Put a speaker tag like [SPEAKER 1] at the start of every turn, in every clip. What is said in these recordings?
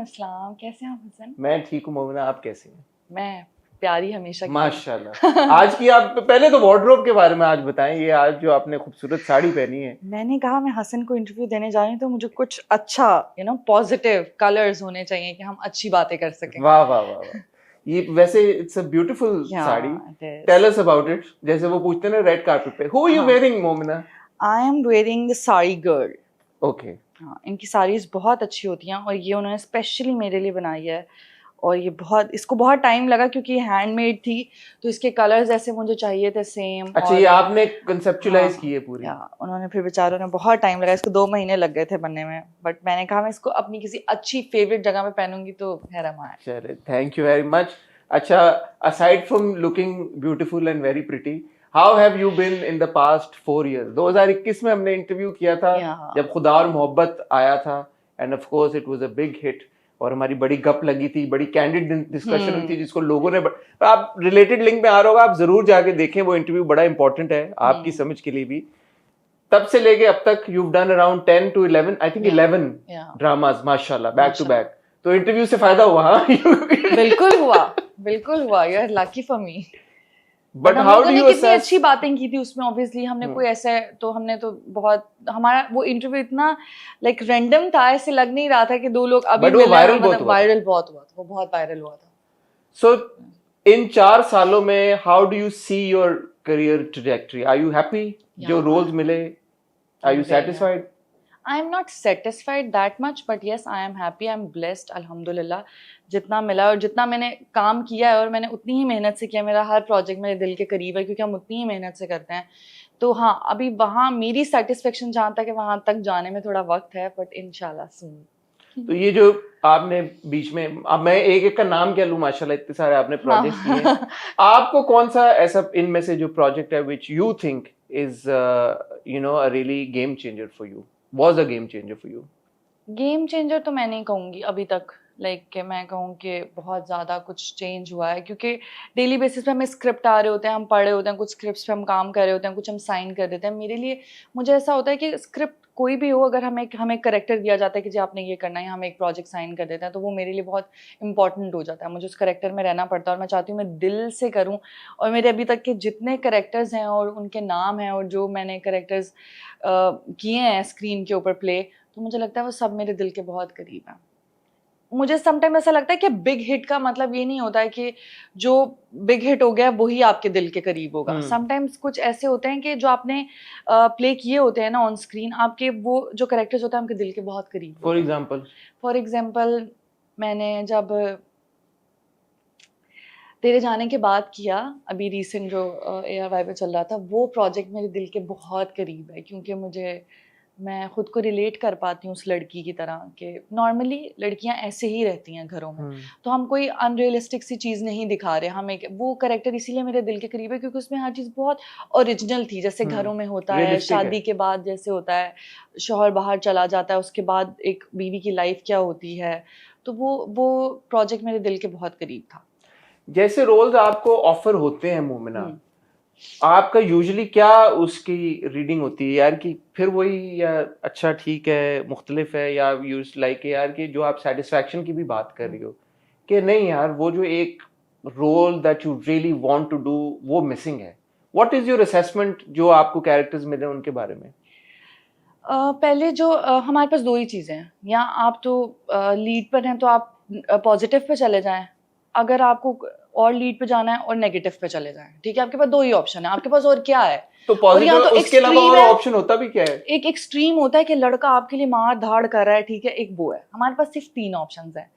[SPEAKER 1] अस्सलाम, कैसे हैं आप हुसैन?
[SPEAKER 2] मैं ठीक हूँ मोमिना, आप कैसी हैं?
[SPEAKER 1] मैं प्यारी हमेशा की।
[SPEAKER 2] माशाल्लाह। आज की आप पहले तो वार्डरोब के बारे में आज बताएं, ये आज जो आपने खूबसूरत साड़ी पहनी है।
[SPEAKER 1] मैंने कहा मैं हसन को इंटरव्यू देने जा रही हूँ तो मुझे कुछ अच्छा पॉजिटिव कलर्स होने चाहिए कि हम अच्छी बातें कर सकें।
[SPEAKER 2] वाह वाह वाह वाह। ये वैसे it's a beautiful sari. Tell us about it. जैसे वो पूछते हैं ना रेड कार्पेट पे, who are you wearing Momina?
[SPEAKER 1] I am wearing the sari girl.
[SPEAKER 2] Okay.
[SPEAKER 1] हाँ, इनकी साड़ीज बहुत अच्छी होती हैं और ये उन्होंने स्पेशली मेरे लिए बनाई है। और ये इसको बहुत टाइम लगा क्योंकि ये हैंडमेड थी, तो इसके कलर्स ऐसे मुझे चाहिए थे सेम।
[SPEAKER 2] अच्छा, ये आपने कंसेप्चुअलाइज की है पूरी?
[SPEAKER 1] उन्होंने फिर बेचारों ने बहुत टाइम लगा, इसको 2 महीने लग गए थे बनने में, बट मैंने कहा मैं इसको अपनी किसी अच्छी फेवरेट जगह पे पहनूंगी तो है रमा है।
[SPEAKER 2] चलिए, थैंक यू वेरी मच। अच्छा, aside from looking beautiful and very pretty, how have you been in the past 4 years? 2021 में हमने इंटरव्यू किया था जब खुदा और मोहब्बत आया था, end of course it was a big hit और हमारी बड़ी गप लगी थी, बड़ी कैंडिड डिस्कशन हुई थी जिसको लोगों ने आप रिलेटेड लिंक में आ रहा होगा, आप जरूर जाके देखें, वो इंटरव्यू बड़ा इंपॉर्टेंट है आपकी समझ के लिए भी। तब से लेके अब तक you've done around 10 to 11, I think 11 dramas माशाल्लाह, बैक टू बैक। तो इंटरव्यू से फायदा हुआ?
[SPEAKER 1] बिल्कुल हुआ, बिल्कुल हुआ। You are lucky for me.
[SPEAKER 2] But how do you
[SPEAKER 1] कितनी अच्छी बातें की थी उसमें, ऑब्वियसली हमने कोई ऐसे तो हमने तो बहुत, हमारा वो इंटरव्यू इतना लाइक रैंडम था, ऐसे लग नहीं रहा था कि 2 लोग अभी मिले,
[SPEAKER 2] वायरल बहुत
[SPEAKER 1] हुआ था, वो बहुत वायरल हुआ था।
[SPEAKER 2] सो इन 4 सालों में how do you see your career trajectory? Are you happy? जो रोल्स मिले, are you satisfied?
[SPEAKER 1] I am not satisfied that much, but yes, I am happy, I am blessed, अल्हम्दुलिल्लाह। जितना मिला और जितना मैंने काम किया है और मैंने उतनी ही मेहनत से किया, मेरा हर प्रोजेक्ट मेरे दिल के करीब है क्योंकि हम उतनी ही मेहनत से करते हैं। तो हाँ, अभी वहाँ मेरी सेटिस्फेक्शन जहाँ तक है वहाँ तक जाने में थोड़ा वक्त है, बट इंशाल्लाह सून।
[SPEAKER 2] तो ये जो आपने बीच में, अब मैं एक एक का नाम क्या लूं, माशाल्लाह इतने सारे आपने प्रोजेक्ट्स किए हैं। आपको कौन सा ऐसा इनमें से जो प्रोजेक्ट है which you think is a really game changer for you, was a game changer for you?
[SPEAKER 1] Game changer तो मैं नहीं कहूँगी अभी तक, लाइक मैं कहूँ कि बहुत ज़्यादा कुछ चेंज हुआ है क्योंकि डेली बेसिस पे हमें स्क्रिप्ट आ रहे होते हैं, हम पढ़ रहे होते हैं, कुछ स्क्रिप्ट्स पे हम काम कर रहे होते हैं, कुछ हम साइन कर देते हैं। मेरे लिए मुझे ऐसा होता है कि स्क्रिप्ट कोई भी हो, अगर हमें करेक्टर दिया जाता है कि जी आपने ये करना है, हम एक प्रोजेक्ट साइन कर देते हैं, तो वो मेरे लिए बहुत इंपॉर्टेंट हो जाता है। मुझे उस करेक्टर में रहना पड़ता है और मैं चाहती हूँ मैं दिल से करूँ। और मेरे अभी तक के जितने करेक्टर्स हैं और उनके नाम हैं और जो मैंने करेक्टर्स किए हैं स्क्रीन के ऊपर प्ले, तो मुझे लगता है वो सब मेरे दिल के बहुत करीब हैं। मुझे समटाइम ऐसा लगता है कि बिग हिट का मतलब ये नहीं होता है कि जो बिग हिट हो गया वही आपके दिल के करीब होगा। समटाइम्स कुछ ऐसे होते हैं कि जो आपने प्ले किए होते हैं ना ऑन स्क्रीन, आपके वो जो कैरेक्टर्स होते हैं आपके दिल के बहुत करीब। फॉर एग्जांपल मैंने जब तेरे जाने के बाद किया, अभी रिसेंट जो ARY पे चल रहा था, वो प्रोजेक्ट मेरे दिल के बहुत करीब है क्योंकि मैं खुद को रिलेट कर पाती हूँ उस लड़की की तरह कि नॉर्मली लड़कियाँ ऐसे ही रहती हैं घरों में, तो हम कोई अनरियलिस्टिक सी चीज़ नहीं दिखा रहे। हम एक वो कैरेक्टर इसीलिए मेरे दिल के करीब है क्योंकि उसमें हर चीज़ बहुत ओरिजिनल थी, जैसे घरों में होता है, शादी के बाद जैसे होता है, शौहर बाहर चला जाता है, उसके बाद एक बीवी की लाइफ क्या होती है, तो वो प्रोजेक्ट मेरे दिल के बहुत करीब था।
[SPEAKER 2] जैसे रोल्स आपको ऑफर होते हैं मोमिना, आपका यूजुअली क्या उसकी रीडिंग होती है यार कि फिर वही, या अच्छा ठीक है मुख्तलिफ है, या यूज लाइक यार कि जो आप सेटिस्फैक्शन की भी बात कर रही हो कि नहीं यार वो जो एक role that you really want to do वो मिसिंग है? व्हाट इज योर असेसमेंट जो आपको कैरेक्टर्स मिले उनके बारे में?
[SPEAKER 1] पहले जो हमारे पास 2 ही चीज़ें हैं, या आप तो लीड पर हैं तो आप पॉजिटिव पे चले जाएं, अगर आपको और लीड पे जाना है और नेगेटिव पे चले जाएं, ठीक है। आपके पास 2 ही ऑप्शन है, आपके पास और क्या है?
[SPEAKER 2] तो पॉजिटिव, उसके अलावा और ऑप्शन होता भी क्या है?
[SPEAKER 1] एक एक्सट्रीम होता है कि लड़का आपके लिए मार धाड़ कर रहा है, ठीक है, एक वो है। हमारे पास सिर्फ 3 ऑप्शंस हैं।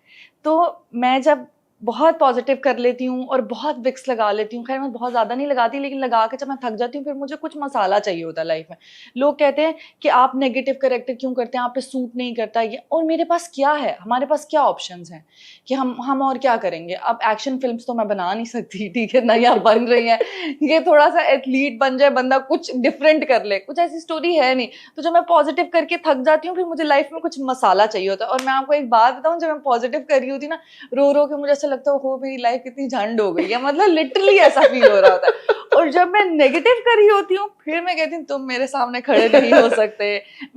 [SPEAKER 1] तो मैं जब बहुत पॉजिटिव कर लेती हूँ और बहुत विक्स लगा लेती हूँ, खैर मैं बहुत ज़्यादा नहीं लगाती, लेकिन लगा के जब मैं थक जाती हूँ फिर मुझे कुछ मसाला चाहिए होता है लाइफ में। लोग कहते हैं कि आप नेगेटिव कैरेक्टर क्यों करते हैं, आप पे सूट नहीं करता ये, और मेरे पास क्या है, हमारे पास क्या ऑप्शंस हैं कि हम और क्या करेंगे। अब एक्शन फिल्म्स तो मैं बना नहीं सकती, ठीक है ना, यहाँ बन रही है, ये थोड़ा सा एथलीट बन जाए बंदा, कुछ डिफरेंट कर ले, कुछ ऐसी स्टोरी है नहीं। तो जब मैं पॉजिटिव करके थक जाती हूँ फिर मुझे लाइफ में कुछ मसाला चाहिए होता है। और मैं आपको एक बात बताऊँ, जब मैं पॉजिटिव कर रही होती ना, रो रो के मुझे ऐसा लगता है हो मेरी लाइफ कितनी झंड हो गई है, मतलब लिटरली ऐसा फील हो रहा होता है। और जब मैं नेगेटिव कर रही होती हूँ फिर मैं कहती हूँ तुम मेरे सामने खड़े नहीं हो सकते।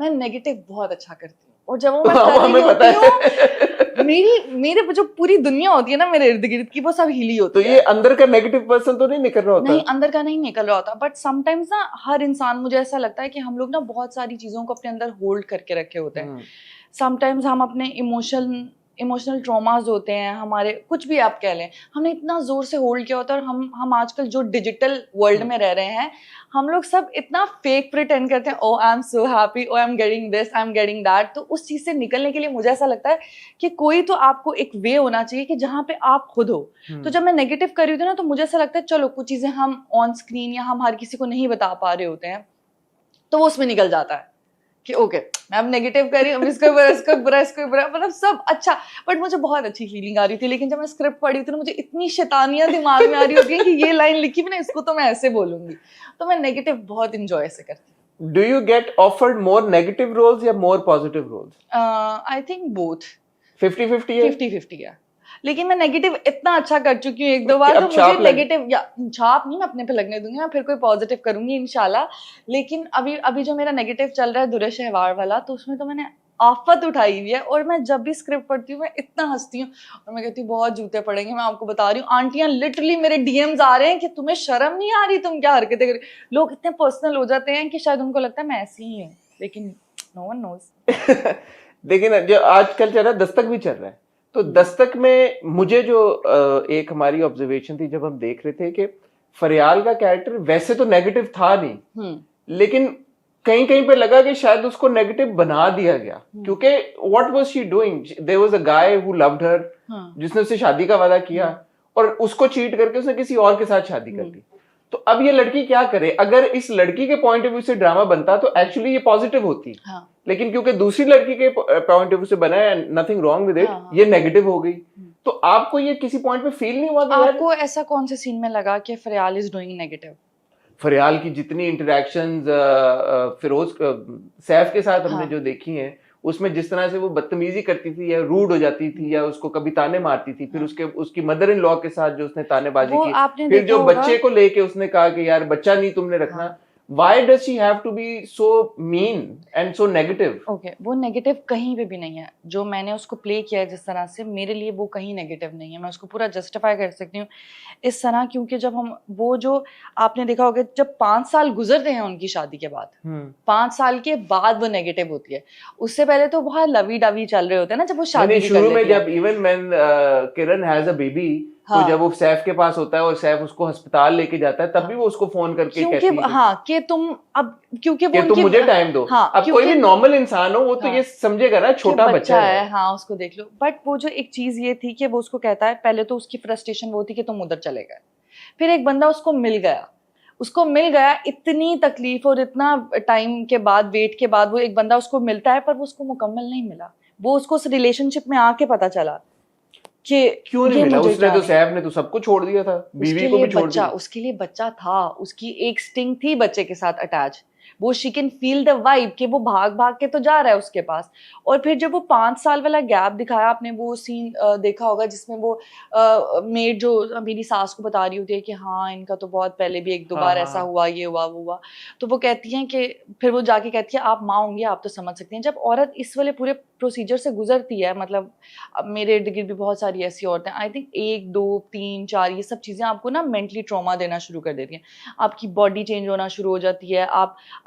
[SPEAKER 1] मैं नेगेटिव बहुत अच्छा करती हूँ और जब वो मैं कर रही होती हूँ मेरे जो पूरी दुनिया होती है ना मेरे इर्द गिर्द की, वो सब हिली होती
[SPEAKER 2] है। तो ये अंदर का नेगेटिव पर्सन तो नहीं निकल रहा होता?
[SPEAKER 1] नहीं, अंदर का नहीं निकल रहा होता, बट समटाइम्स ना हर इंसान, मुझे ऐसा लगता है कि हम लोग ना बहुत सारी चीजों को अपने अंदर होल्ड करके रखे होते हैं। समटाइम्स हम अपने इमोशनल ट्रॉमाज होते हैं हमारे, कुछ भी आप कह लें, हमने इतना जोर से होल्ड किया होता है। और हम आजकल जो डिजिटल वर्ल्ड में रह रहे हैं, हम लोग सब इतना फेक प्रिटेंड करते हैं, oh I am so happy, oh I am getting this, I am getting that. तो उस चीज से निकलने के लिए मुझे ऐसा लगता है कि कोई तो आपको एक वे होना चाहिए कि जहाँ पे आप खुद हो। तो जब मैं नेगेटिव कर रही थी ना, तो मुझे ऐसा लगता है चलो कुछ चीजें हम ऑन स्क्रीन या हम हर किसी को नहीं बता पा रहे होते हैं, तो वो उसमें निकल जाता है कि ओके मैं अब नेगेटिव कर रही हूँ, इसको बुरा, मतलब सब अच्छा। बट मुझे बहुत अच्छी फीलिंग आ रही थी। लेकिन जब मैं स्क्रिप्ट पढ़ी थी तो मुझे इतनी शैतानियां दिमाग में आ रही होती है कि ये लाइन लिखी मैंने, इसको तो मैं ऐसे बोलूंगी। तो मैं नेगेटिव बहुत इंजॉय से करती हूँ।
[SPEAKER 2] Do you get offered more negative roles या more positive roles?
[SPEAKER 1] I think both
[SPEAKER 2] 50-50 है।
[SPEAKER 1] 50-50 है। लेकिन मैं नेगेटिव इतना अच्छा कर चुकी हूँ एक दो बार, तो मुझे नेगेटिव या छाप नहीं मैं अपने पे लगने दूंगी, मैं फिर कोई पॉजिटिव करूंगी इंशाल्लाह। लेकिन अभी जो मेरा नेगेटिव चल रहा है दुर्र शहवार वाला, तो उसमें तो मैंने आफत उठाई हुई है। और मैं जब भी स्क्रिप्ट पढ़ती हूँ मैं इतना हंसती हूँ, और मैं कहती हूँ बहुत जूते पड़ेंगे। मैं आपको बता रही हूँ, आंटियां लिटरली मेरे डीएम्स आ रहे हैं कि तुम्हें शर्म नहीं आ रही, तुम क्या हरकतें कर रही। लोग इतने पर्सनल हो जाते हैं कि शायद उनको लगता है मैं ऐसी ही हूँ, लेकिन नो वन नोज।
[SPEAKER 2] देखिए ना, जो आजकल चल रहा है, दस्तक भी चल रहा है। तो दस्तक में मुझे जो एक हमारी ऑब्जर्वेशन थी जब हम देख रहे थे कि फरियाल का कैरेक्टर वैसे तो नेगेटिव था नहीं, लेकिन कहीं कहीं पे लगा कि शायद उसको नेगेटिव बना दिया गया, क्योंकि what was she doing? There was a guy who loved her, जिसने उससे शादी का वादा किया, और उसको चीट करके उसने किसी और के साथ शादी कर दी। तो अब ये लड़की क्या करे? अगर इस लड़की के पॉइंट ऑफ व्यू से ड्रामा बनता तो एक्चुअली ये पॉजिटिव होती। लेकिन क्योंकि दूसरी लड़की के पॉइंट ऑफ व्यू से बना है, नथिंग रॉन्ग विद इट, ये नेगेटिव हो गई। तो आपको ये किसी पॉइंट पे फील नहीं हुआ कि
[SPEAKER 1] आपको ऐसा कौन से सीन में लगा कि फरियाल इज डूइंग नेगेटिव?
[SPEAKER 2] फरियाल की जितनी इंटरेक्शंस फिरोज सैफ के साथ हमने जो देखी हैं, उसमें जिस तरह से वो बदतमीजी करती थी या रूड हो जाती थी या उसको कभी ताने मारती थी, फिर उसकी मदर इन लॉ के साथ जो उसने तानेबाजी की, फिर जो बच्चे को लेके उसने कहा कि यार बच्चा नहीं तुमने रखना, why does she have to be so mean and so negative?
[SPEAKER 1] Okay, वो नेगेटिव कहीं पे भी नहीं है। जो मैंने उसको प्ले किया है जिस तरह से, मेरे लिए वो कहीं नेगेटिव नहीं है। मैं उसको पूरा जस्टिफाई कर सकती हूँ इस तरह, क्योंकि जब हम वो जो आपने देखा होगा, जब 5 साल गुजरते हैं उनकी शादी के बाद, 5 साल के बाद वो नेगेटिव होती है। उससे पहले तो बहुत लवी डवी चल रहे होते हैं ना, जब वो शादी
[SPEAKER 2] शुरू में, जब even when Kiran has a baby, तो जब वो सैफ के पास होता है और सैफ उसको अस्पताल लेके जाता है, तब भी वो उसको फोन करके कहती है
[SPEAKER 1] कि तुम अब, क्योंकि वो
[SPEAKER 2] तुम मुझे टाइम दो। अब कोई भी नॉर्मल इंसान हो वो तो ये समझेगा ना, छोटा बच्चा है,
[SPEAKER 1] हाँ उसको देख लो। बट वो जो एक चीज ये थी कि वो उसको कहता है, पहले तो उसकी फ्रस्ट्रेशन वो थी कि तुम उधर चले गए, फिर एक बंदा उसको मिल गया, इतनी तकलीफ और इतना टाइम के बाद, वेट के बाद वो एक बंदा उसको मिलता है, पर वो उसको मुकम्मल नहीं मिला। वो उसको उस रिलेशनशिप में आके पता चला कि
[SPEAKER 2] क्यों नहीं मिला। उसने तो सैफ ने तो सबको छोड़ दिया था, बीवी को भी छोड़ दिया।
[SPEAKER 1] उसके लिए बच्चा था, उसकी एक स्टिंग थी बच्चे के साथ अटैच। वो she can feel the vibe कि वो भाग भाग के तो जा रहा है उसके पास। और फिर जब वो 5 साल वाला गैप दिखाया, आपने वो सीन देखा होगा जिसमें वो मेड जो मेरी सास को बता रही होती है कि हाँ इनका तो बहुत पहले भी 1-2 बार ऐसा हुआ, ये हुआ वो हुआ। तो वो कहती हैं कि, फिर वो जाके कहती है आप माँ होंगी, आप तो समझ सकती हैं। जब औरत इस वाले पूरे प्रोसीजर से गुजरती है, मतलब मेरे इर्द गिर्द भी बहुत सारी ऐसी औरतें, आई थिंक 1, 2, 3, 4 ये सब चीज़ें आपको ना मेंटली ट्रॉमा देना शुरू कर देती हैं। आपकी बॉडी चेंज होना शुरू हो जाती है,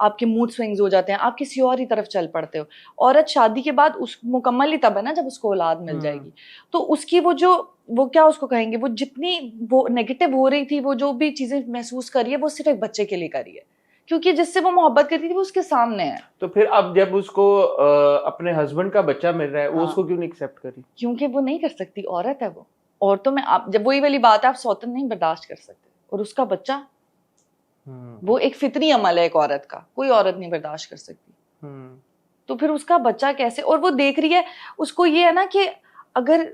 [SPEAKER 1] आपके मूड स्विंग्स हो जाते हैं, आप किसी और ही तरफ चल पड़ते हो। औरत शादी के बाद उस मुकम्मल ही तब है ना जब उसको औलाद मिल जाएगी। तो उसकी वो क्या उसको कहेंगे, वो जितनी वो नेगेटिव हो रही थी, वो जो भी चीजें महसूस कर रही है, वो सिर्फ एक बच्चे के लिए कर रही है, क्योंकि जिससे वो मोहब्बत करती थी वो उसके सामने है।
[SPEAKER 2] तो फिर अब जब उसको अपने हस्बैंड का बच्चा मिल रहा है, वो उसको क्यों नहीं एक्सेप्ट करी?
[SPEAKER 1] क्योंकि वो नहीं कर सकती, औरत है वो। औरतों में जब वही वाली बात है, आप सौतन नहीं बर्दाश्त कर सकते, और उसका बच्चा वो एक फितरी अमल है एक औरत का, कोई औरत नहीं बर्दाश्त कर सकती। तो फिर उसका बच्चा कैसे? और वो देख रही है, उसको ये है ना कि अगर